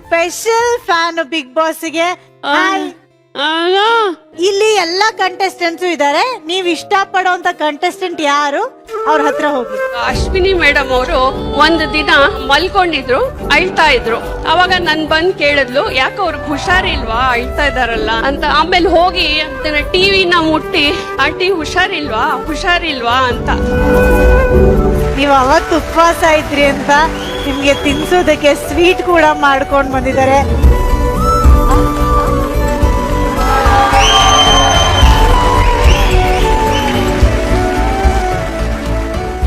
Special fan big ಬಾಸ್ಗೆ ಇಲ್ಲಿ ಎಲ್ಲಾ contestants ಇದಾರೆ. ನೀವ್ ಇಷ್ಟ ಪಡೋಂತ ಕಂಟೆಸ್ಟೆಂಟ್ ಯಾರು, ಅವ್ರ ಹತ್ರ ಹೋಗಿ. ಅಶ್ವಿನಿ ಮೇಡಮ್ ಅವರು ಒಂದ್ ದಿನ ಮಲ್ಕೊಂಡಿದ್ರು, ಅಳ್ತಾ ಇದ್ರು. ಅವಾಗ ನನ್ ಬಂದ್ ಕೇಳಿದ್ಲು, ಯಾಕೆ ಅವ್ರಿಗೆ ಹುಷಾರಿಲ್ವಾ, ಅಳ್ತಾ ಇದಾರಲ್ಲ ಅಂತ. ಆಮೇಲೆ ಹೋಗಿ ಟಿವಿನ ಮುಟ್ಟಿ, ಆಂಟಿ ಹುಷಾರಿಲ್ವಾ ಅಂತ. ನೀವ್ ಅವತ್ತು ಉಪವಾಸ ಇದ್ರಿ ಅಂತ ನಿಮ್ಗೆ ತಿನ್ಸೋದಕ್ಕೆ ಸ್ವೀಟ್ ಕೂಡ ಮಾಡ್ಕೊಂಡ್ ಬಂದಿದ್ದಾರೆ.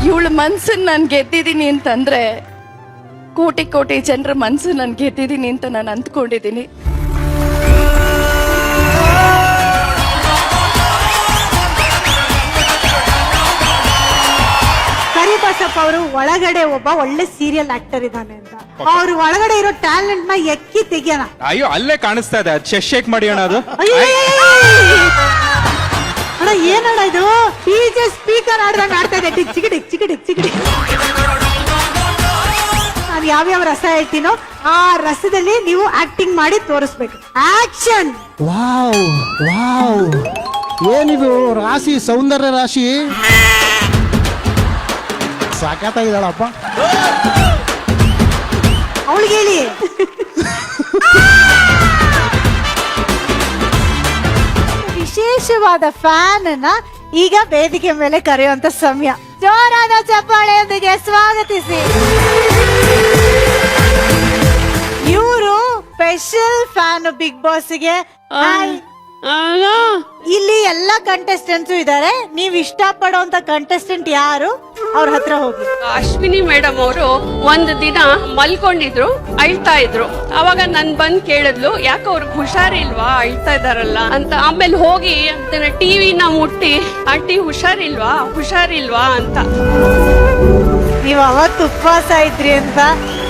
ಇವಳ ಮನ್ಸನ್ನ ನಾನು ಗೆದ್ದಿದ್ದೀನಿ ಅಂತಂದ್ರೆ ಕೋಟಿ ಕೋಟಿ ಜನರ ಮನ್ಸನ್ನ ನಾನು ಗೆದ್ದಿದ್ದೀನಿ ಅಂತ ನಾನು ಅಂದ್ಕೊಂಡಿದ್ದೀನಿ. ಕರಿಬಸಪ್ಪ ಅವರು ಒಳಗಡೆ ಒಬ್ಬ ಒಳ್ಳೆ ಸೀರಿಯಲ್ ಆಕ್ಟರ್ ಇದ್ದಾನೆ ಅಂತ, ಅವ್ರು ಒಳಗಡೆ ಇರೋ ಟ್ಯಾಲೆಂಟ್ ನ ಎಕ್ಕಿ ತೆಗಿಯೋಣ. ಅಯ್ಯೋ ಅಲ್ಲೇ ಕಾಣಿಸ್ತಾ ಇದೆ, ಚೆಸ್ಟ್ ಶೇಕ್ ಮಾಡಿ ಅಣ್ಣ. ಅದು ಅಣ್ಣ ಏನಣ್ಣ ಇದು, ಡಿಜೆ ಸ್ಪೀಕರ್ ಆಡ್ದಂಗ್ ಆಡ್ತಾ ಇದೆ. ಚಿಗಡಿ ನಾನು ಯಾವ್ಯಾವ ರಸ ಹೇಳ್ತೀನೋ ಆ ರಸದಲ್ಲಿ ನೀವು ಆಕ್ಟಿಂಗ್ ಮಾಡಿ ತೋರಿಸ್ಬೇಕು. ಆಕ್ಷನ್. ವಾವ್ ವಾವ್, ಏನಿದು ರಾಶಿ, ಸೌಂದರ್ಯ ರಾಶಿ ಸಾಕಾಗಿದ್ದಾಳಪ್ಪ. ಅವಳಿಗೆ ಹೇಳಿ. ವಿಶೇಷವಾದ ಫ್ಯಾನ್ ಅನ್ನ ಈಗ ವೇದಿಕೆ ಮೇಲೆ ಕರೆಯುವಂತ ಸಮಯ. ಜೋರಾದ ಚಪ್ಪಾಳೆಯೊಂದಿಗೆ ಸ್ವಾಗತಿಸಿ. ಇವರು ಸ್ಪೆಷಲ್ ಫ್ಯಾನ್ ಬಿಗ್ ಬಾಸ್ಗೆ. ಇಲ್ಲಿ ಎಲ್ಲಾ ಕಂಟೆಸ್ಟೆಂಟ್ಸ್ ಇದಾರೆ. ನೀವ್ ಇಷ್ಟ ಪಡೋಂತ ಕಂಟೆಸ್ಟೆಂಟ್ ಯಾರು, ಅವ್ರ ಹತ್ರ ಹೋಗಿ. ಅಶ್ವಿನಿ ಮೇಡಮ್ ಅವರು ಒಂದ್ ದಿನ ಮಲ್ಕೊಂಡಿದ್ರು, ಅಳ್ತಾ ಇದ್ರು. ಅವಾಗ ನನ್ ಬಂದ್ ಕೇಳಿದ್ಲು, ಯಾಕೆ ಅವ್ರಿಗೆ ಹುಷಾರಿಲ್ವಾ, ಅಳ್ತಾ ಇದಾರಲ್ಲ ಅಂತ. ಆಮೇಲೆ ಹೋಗಿ ಟಿವಿನ ಮುಟ್ಟಿ, ಆಂಟಿ ಹುಷಾರಿಲ್ವಾ ಅಂತ. ನೀವ್ ಅವತ್ತು ಉಪವಾಸ ಇದ್ರಿ ಅಂತ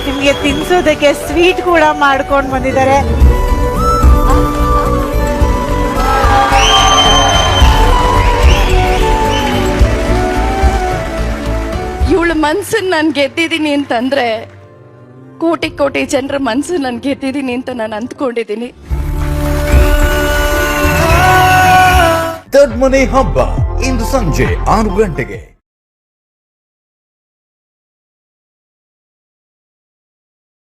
ನಿಮ್ಗೆ ತಿನ್ಸೋದಕ್ಕೆ ಸ್ವೀಟ್ ಕೂಡ ಮಾಡ್ಕೊಂಡ್ ಬಂದಿದ್ದಾರೆ. ಇವಳ ಮನ್ಸನ್ನ ನಾನು ಗೆದ್ದಿದ್ದೀನಿ ಅಂತಂದ್ರೆ ಕೋಟಿ ಕೋಟಿ ಜನರ ಮನ್ಸನ್ನ ನಾನು ಗೆದ್ದಿದ್ದೀನಿ ಅಂತ ನಾನು ಅಂದ್ಕೊಂಡಿದ್ದೀನಿ. ದೊಡ್ಡ ಮನೆ ಹಬ್ಬ ಇಂದು ಸಂಜೆ 6 ಗಂಟೆಗೆ.